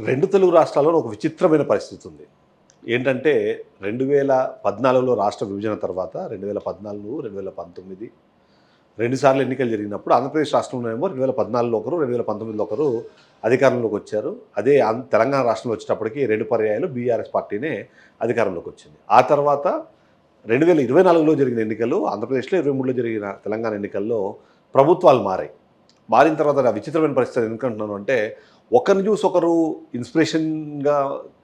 రెండు తెలుగు రాష్ట్రాల్లో ఒక విచిత్రమైన పరిస్థితి ఉంది. ఏంటంటే 2014లో రాష్ట్ర విభజన తర్వాత 2014, 2019 2 సార్లు ఎన్నికలు జరిగినప్పుడు ఆంధ్రప్రదేశ్ రాష్ట్రంలోనేమో 2014లో ఒకరు, 2019లో ఒకరు అధికారంలోకి వచ్చారు. అదే తెలంగాణ రాష్ట్రంలో వచ్చేటప్పటికి 2 పర్యాయాలు బీఆర్ఎస్ పార్టీనే అధికారంలోకి వచ్చింది. ఆ తర్వాత 2024లో జరిగిన ఎన్నికలు, ఆంధ్రప్రదేశ్లో 23లో జరిగిన తెలంగాణ ఎన్నికల్లో ప్రభుత్వాలు మారాయి. మారిన తర్వాత ఆ విచిత్రమైన పరిస్థితి ఎందుకంటున్నాను అంటే, ఒకరిని చూసి ఒకరు ఇన్స్పిరేషన్‌గా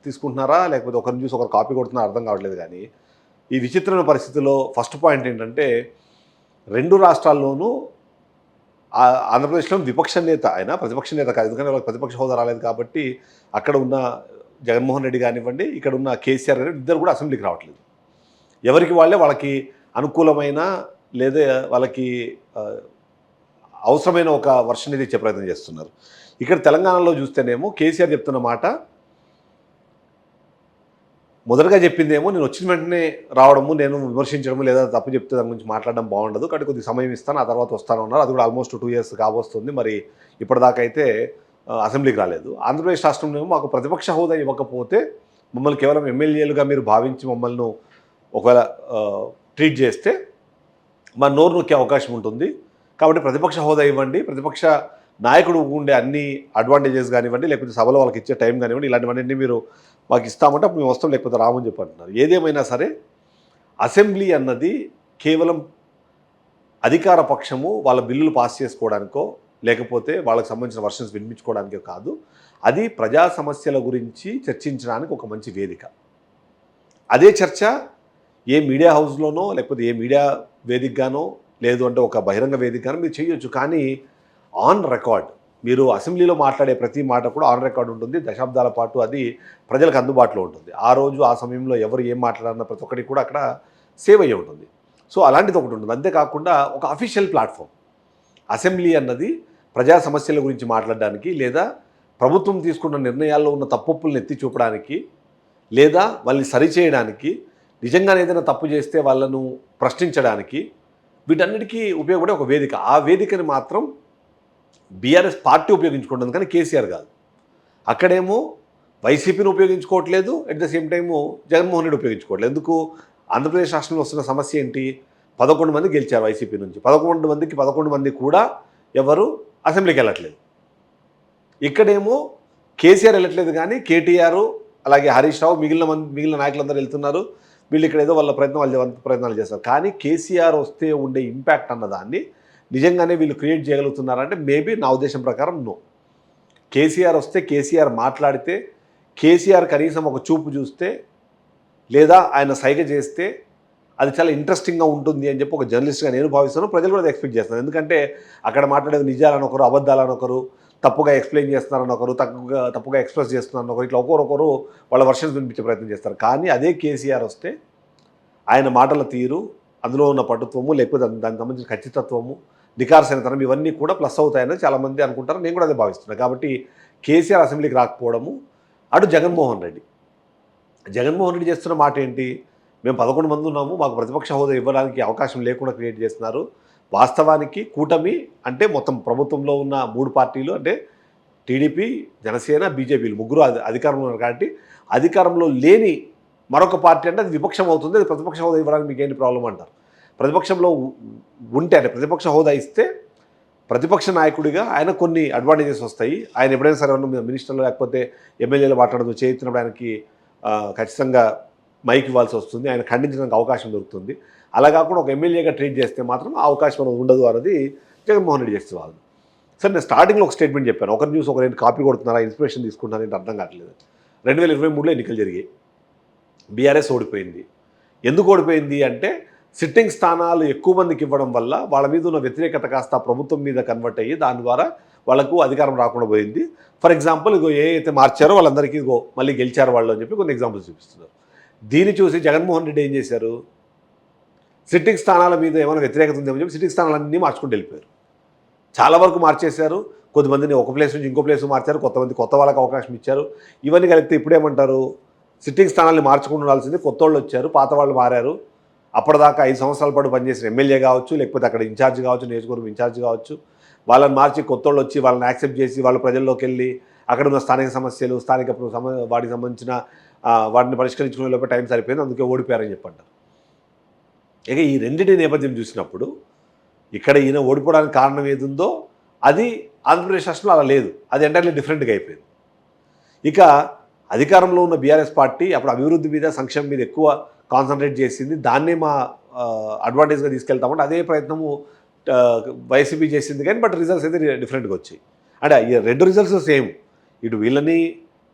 తీసుకుంటున్నారా? లేకపోతే ఒకరిని చూసి ఒకరు కాపీ కొడుతున్నారా అర్థం కావట్లేదు గానీ, ఈ విచిత్రమైన పరిస్థితిలో ఫస్ట్ పాయింట్ ఏంటంటే, 2 రాష్ట్రాల్లోనూ ఆంధ్రప్రదేశ్‌లో విపక్ష నేత ఆయన ప్రతిపక్ష నేత కాదు. ఎందుకంటే వాళ్ళకి ప్రతిపక్ష హోదా రాలేదు కాబట్టి, అక్కడ ఉన్న జగన్మోహన్ రెడ్డి గానివ్వండి, ఇక్కడ ఉన్న కేసీఆర్ గాని ఇద్దరు కూడా అసెంబ్లీకి రావట్లేదు. ఎవరికి వాళ్ళే వాళ్ళకి అనుకూలమైన లేదా వాళ్ళకి ఆహ్, అవసరమైన ఒక వర్షన్ ఇది ఇచ్చే ప్రయత్నం చేస్తున్నారు. ఇక్కడ తెలంగాణలో చూస్తేనేమో కేసీఆర్ చెప్తున్న మాట మొదటగా చెప్పిందేమో నేను వచ్చిన వెంటనే రావడము, నేను విమర్శించడము లేదా తప్పు చెప్తే దాని గురించి మాట్లాడడం బాగుండదు. కాబట్టి కొద్దిగా సమయం ఇస్తాను, ఆ తర్వాత వస్తాను అన్నారు. అది కూడా ఆల్మోస్ట్ 2 ఇయర్స్ కాబోస్తుంది. మరి ఇప్పటిదాకా అయితే అసెంబ్లీకి రాలేదు. ఆంధ్రప్రదేశ్ రాష్ట్రంలో మాకు ప్రతిపక్ష హోదా ఇవ్వకపోతే మమ్మల్ని కేవలం ఎమ్మెల్యేలుగా మీరు భావించి మమ్మల్ని ఒకవేళ ట్రీట్ చేస్తే మా నోరు నొక్కే అవకాశం ఉంటుంది. కాబట్టి ప్రతిపక్ష హోదా ఇవ్వండి, ప్రతిపక్ష నాయకుడు ఉండే అన్ని అడ్వాంటేజెస్ కానివ్వండి, లేకపోతే సభలో వాళ్ళకి ఇచ్చే టైం కానివ్వండి, ఇలాంటివన్నీ మీరు మాకు ఇస్తామంటే అప్పుడు మేము వస్తాం, లేకపోతే రామని చెప్పి అంటున్నారు. ఏదేమైనా సరే అసెంబ్లీ అన్నది కేవలం అధికార పక్షము వాళ్ళ బిల్లులు పాస్ చేసుకోవడానికో లేకపోతే వాళ్ళకి సంబంధించిన వర్షన్స్ వినిపించుకోవడానికో కాదు, అది ప్రజా సమస్యల గురించి చర్చించడానికి ఒక మంచి వేదిక. అదే చర్చ ఏ మీడియా హౌస్లోనో లేకపోతే ఏ మీడియా వేదికగానో లేదు అంటే ఒక బహిరంగ వేదికగానో మీరు చేయొచ్చు. కానీ ఆన్ రికార్డ్ మీరు అసెంబ్లీలో మాట్లాడే ప్రతి మాట కూడా ఆన్ రికార్డ్ ఉంటుంది. దశాబ్దాల పాటు అది ప్రజలకు అందుబాటులో ఉంటుంది. ఆ రోజు ఆ సమయంలో ఎవరు ఏం మాట్లాడారన్న ప్రతి ఒక్కటి కూడా అక్కడ సేవ్ అయ్యి ఉంటుంది. సో అలాంటిది ఒకటి ఉంటుంది. అంతేకాకుండా ఒక అఫీషియల్ ప్లాట్ఫామ్ అసెంబ్లీ అన్నది ప్రజా సమస్యల గురించి మాట్లాడడానికి లేదా ప్రభుత్వం తీసుకున్న నిర్ణయాల్లో ఉన్న తప్పులను ఎత్తి చూపడానికి లేదా వాళ్ళని సరిచేయడానికి, నిజంగానే ఏదైనా తప్పు చేస్తే వాళ్ళను ప్రశ్నించడానికి, వీటన్నిటికీ ఉపయోగపడే ఒక వేదిక. ఆ వేదికని మాత్రం బీఆర్ఎస్ పార్టీ ఉపయోగించుకుంటుంది కానీ కేసీఆర్ కాదు. అక్కడేమో వైసీపీని ఉపయోగించుకోవట్లేదు, at the same time Jaganmohan Reddy ఉపయోగించుకోవట్లేదు. ఎందుకు? ఆంధ్రప్రదేశ్ రాష్ట్రంలో వస్తున్న సమస్య ఏంటి? 11 మంది గెలిచారు వైసీపీ నుంచి. 11 మందికి 11 మంది కూడా ఎవరు అసెంబ్లీకి వెళ్ళట్లేదు. ఇక్కడేమో కేసీఆర్ వెళ్ళట్లేదు కానీ కేటీఆర్ అలాగే హరీష్ రావు మిగిలిన నాయకులందరూ వెళ్తున్నారు. వీళ్ళు ఇక్కడ ఏదో వాళ్ళ ప్రయత్నాలు చేస్తారు. కానీ కేసీఆర్ వస్తే ఉండే ఇంపాక్ట్ అన్నదాన్ని నిజంగానే వీళ్ళు క్రియేట్ చేయగలుగుతున్నారంటే మేబీ నా ఉద్దేశం ప్రకారం నో. కేసీఆర్ వస్తే, కేసీఆర్ మాట్లాడితే, కేసీఆర్ కనీసం ఒక చూపు చూస్తే లేదా ఆయన సైగ చేస్తే అది చాలా ఇంట్రెస్టింగ్గా ఉంటుంది అని చెప్పి ఒక జర్నలిస్ట్గా నేను భావిస్తాను. ప్రజలు కూడా అది ఎక్స్పెక్ట్ చేస్తున్నారు. ఎందుకంటే అక్కడ మాట్లాడేది నిజాలని ఒకరు, అబద్ధాలని ఒకరు, తప్పుగా ఎక్స్ప్లెయిన్ చేస్తున్నారని ఒకరు, తప్పుగా ఎక్స్ప్రెస్ చేస్తున్నారని ఒకరు, ఇట్లా ఒకరొకరు వాళ్ళ వర్షన్స్ వినిపించే ప్రయత్నం చేస్తారు. కానీ అదే కేసీఆర్ వస్తే ఆయన మాటల తీరు, అందులో ఉన్న పటుత్వము లేకపోతే దానికి సంబంధించిన ఖచ్చితత్వము, నికార్సైనతనం ఇవన్నీ కూడా ప్లస్ అవుతాయని చాలామంది అనుకుంటారు. నేను కూడా అదే భావిస్తున్నాను. కాబట్టి కేసీఆర్ అసెంబ్లీకి రాకపోవడము, అటు జగన్మోహన్ రెడ్డి చేస్తున్న మాట ఏంటి? మేము 11 మంది ఉన్నాము, మాకు ప్రతిపక్ష హోదా ఇవ్వడానికి అవకాశం లేకుండా క్రియేట్ చేస్తున్నారు. వాస్తవానికి కూటమి అంటే మొత్తం ప్రభుత్వంలో ఉన్న 3 పార్టీలు అంటే టీడీపీ, జనసేన, బీజేపీలు ముగ్గురు అధికారంలో ఉన్నారు. కాబట్టి అధికారంలో లేని మరొక పార్టీ అంటే అది విపక్షం అవుతుంది. అది ప్రతిపక్ష హోదా ఇవ్వడానికి మీకు ఏంటి ప్రాబ్లం అంటారు. ప్రతిపక్షంలో ఉంటే అంటే ప్రతిపక్ష హోదా ఇస్తే ప్రతిపక్ష నాయకుడిగా ఆయన కొన్ని అడ్వాంటేజెస్ వస్తాయి. ఆయన ఎప్పుడైనా సరే మినిస్టర్లు లేకపోతే ఎమ్మెల్యేలు మాట్లాడదు చేయించినప్పుడు ఆయనకి ఖచ్చితంగా మైక్ ఇవ్వాల్సి వస్తుంది. ఆయన ఖండించడానికి అవకాశం దొరుకుతుంది. అలా కాకుండా ఒక ఎమ్మెల్యేగా ట్రీట్ చేస్తే మాత్రం ఆ అవకాశం అనేది ఉండదు అన్నది జగన్మోహన్ రెడ్డి చేస్తే వాళ్ళు. సరే, నేను స్టార్టింగ్లో ఒక స్టేట్మెంట్ చెప్పాను. ఒకరిని చూసి ఒకరు కాపీ కొడుతున్నారా, ఇన్స్పిరేషన్ తీసుకుంటున్నారా ఏంటి అర్థం కావట్లేదు. 2023లో ఎన్నికలు జరిగాయి. బీఆర్ఎస్ ఓడిపోయింది. ఎందుకు ఓడిపోయింది అంటే సిట్టింగ్ స్థానాలు ఎక్కువ మందికి ఇవ్వడం వల్ల వాళ్ళ మీద ఉన్న వ్యతిరేకత కాస్త ప్రభుత్వం మీద కన్వర్ట్ అయ్యి దాని ద్వారా వాళ్ళకు అధికారం రాకుండా పోయింది. ఫర్ ఎగ్జాంపుల్ ఇగో ఏ అయితే మార్చారో వాళ్ళందరికీ ఇగో మళ్ళీ గెలిచారు వాళ్ళు అని చెప్పి కొన్ని ఎగ్జాంపుల్స్ చూపిస్తున్నారు. దీన్ని చూసి జగన్మోహన్ రెడ్డి ఏం చేశారు? సిట్టింగ్ స్థానాల మీద ఏమైనా వ్యతిరేకత ఉందేమని చెప్పి సిట్టింగ్ స్థానాలన్నీ మార్చుకుంటూ వెళ్ళిపోయారు. చాలా వరకు మార్చేశారు. కొద్దిమందిని ఒక ప్లేస్ నుంచి ఇంకో ప్లేస్ మార్చారు. కొత్త వాళ్ళకి అవకాశం ఇచ్చారు. ఇవన్నీ కలిపితే ఇప్పుడేమంటారు? సిట్టింగ్ స్థానాన్ని మార్చుకుంటూ ఉండాల్సింది కొత్త వాళ్ళు వచ్చారు, పాత వాళ్ళు మారారు. అప్పటిదాకా 5 సంవత్సరాల పాటు పనిచేసిన ఎమ్మెల్యే కావచ్చు, లేకపోతే అక్కడ ఇన్ఛార్జ్ కావచ్చు, నియోజకవర్గం ఇన్ఛార్జ్ కావచ్చు, వాళ్ళని మార్చి కొత్త వాళ్ళు వచ్చి వాళ్ళని యాక్సెప్ట్ చేసి వాళ్ళు ప్రజల్లోకి వెళ్ళి అక్కడ ఉన్న స్థానిక సమస్యలు స్థానిక వాటికి సంబంధించిన వాటిని పరిష్కరించుకునే లోపల టైం సరిపోయింది, అందుకే ఓడిపోయారని చెప్పంటారు. ఇక ఈ రెండింటి నేపథ్యం చూసినప్పుడు ఇక్కడ ఈయన ఓడిపోవడానికి కారణం ఏది ఉందో అది ఆంధ్రప్రదేశ్ రాష్ట్రంలో అలా లేదు, అది ఎంటైర్లీ డిఫరెంట్గా అయిపోయింది. ఇక అధికారంలో ఉన్న బీఆర్ఎస్ పార్టీ అప్పుడు అభివృద్ధి మీద సంక్షేమం మీద ఎక్కువ కాన్సన్ట్రేట్ చేసింది, దాన్నే మా అడ్వాంటేజ్గా తీసుకెళ్తామంటే అదే ప్రయత్నము వైసీపీ చేసింది, కానీ బట్ రిజల్ట్స్ అయితే డిఫరెంట్గా వచ్చాయి. అంటే ఈ రెండు రిజల్ట్స్ సేమ్, ఇటు వీళ్ళని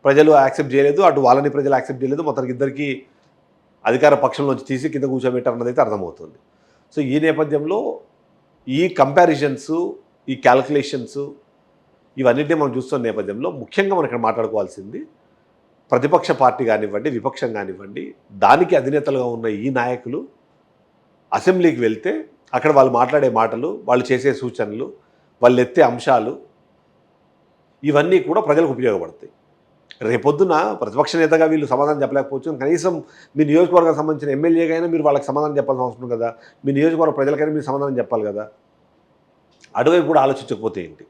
ప్రజలు యాక్సెప్ట్ చేయలేదు, అటు వాళ్ళని ప్రజలు యాక్సెప్ట్ చేయలేదు, మొత్తానికి ఇద్దరికి అధికార పక్షంలోంచి తీసి కింద కూర్చోబెట్టారు అన్నది అయితే అర్థమవుతుంది. సో ఈ నేపథ్యంలో ఈ కంపారిజన్స్, ఈ క్యాల్కులేషన్స్ ఇవన్నిటిని మనం చూస్తున్న నేపథ్యంలో ముఖ్యంగా మనం ఇక్కడ మాట్లాడుకోవాల్సింది ప్రతిపక్ష పార్టీ కానివ్వండి, విపక్షం కానివ్వండి, దానికి అధినేతలుగా ఉన్న ఈ నాయకులు అసెంబ్లీకి వెళ్తే అక్కడ వాళ్ళు మాట్లాడే మాటలు, వాళ్ళు చేసే సూచనలు, వాళ్ళు ఎత్తే అంశాలు ఇవన్నీ కూడా ప్రజలకు ఉపయోగపడతాయి. రేపొద్దున ప్రతిపక్ష నేతగా వీళ్ళు సమాధానం చెప్పలేకపోవచ్చు, కనీసం మీ నియోజకవర్గానికి సంబంధించిన ఎమ్మెల్యేగా అయినా మీరు వాళ్ళకి సమాధానం చెప్పాల్సిన అవసరం కదా, మీ నియోజకవర్గ ప్రజలకైనా మీరు సమాధానం చెప్పాలి కదా. అటువైపు కూడా ఆలోచించకపోతే ఏంటి?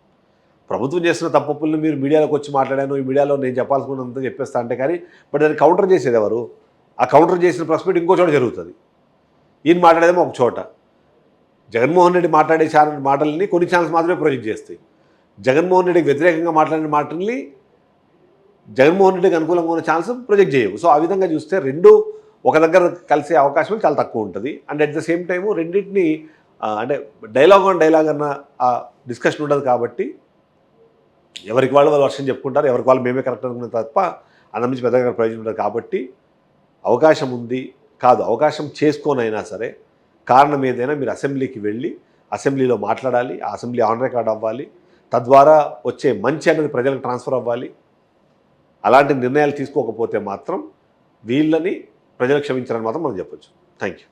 ప్రభుత్వం చేస్తున్న తప్పుల్ని మీరు మీడియాలోకి వచ్చి మాట్లాడాను, ఈ మీడియాలో నేను చెప్పాల్సుకున్నంత చెప్పేస్తా అంటే, కానీ బట్ దాన్ని కౌంటర్ చేసేది ఎవరు? ఆ కౌంటర్ చేసిన ప్రెస్ మీట్ ఇంకో చోట జరుగుతుంది, ఈయన మాట్లాడేదేమో ఒక చోట. జగన్మోహన్ రెడ్డి మాట్లాడే మాటల్ని కొన్ని ఛానల్స్ మాత్రమే ప్రొజెక్ట్ చేస్తాయి, జగన్మోహన్ రెడ్డికి వ్యతిరేకంగా మాట్లాడిన మాటల్ని జగన్మోహన్ రెడ్డికి అనుకూలంగా ఉన్న ఛాన్స్ ప్రొజెక్ట్ చేయవు. సో ఆ విధంగా చూస్తే రెండు ఒక దగ్గర కలిసే అవకాశం చాలా తక్కువ ఉంటుంది. And at the same time రెండింటిని అంటే డైలాగ్ ఆన్ డైలాగ్ అన్న డిస్కషన్ ఉండదు కాబట్టి ఎవరికి వాళ్ళు వర్షం చెప్పుకుంటారు, ఎవరికి వాళ్ళు మేమే కరెక్ట్ అనుకున్న తప్ప అందు నుంచి పెద్దగా ప్రయోజనం ఉండదు. కాబట్టి అవకాశం ఉంది కాదు, అవకాశం చేసుకోనైనా సరే కారణం ఏదైనా మీరు అసెంబ్లీకి వెళ్ళి అసెంబ్లీలో మాట్లాడాలి, ఆ అసెంబ్లీ ఆన్ రికార్డ్ అవ్వాలి, తద్వారా వచ్చే మంచి అనేది ప్రజలకు ట్రాన్స్ఫర్ అవ్వాలి. అలాంటి నిర్ణయాలు తీసుకోకపోతే మాత్రం వీళ్ళని ప్రజలు క్షమించాలని మాత్రం మనం చెప్పొచ్చు. Thank you.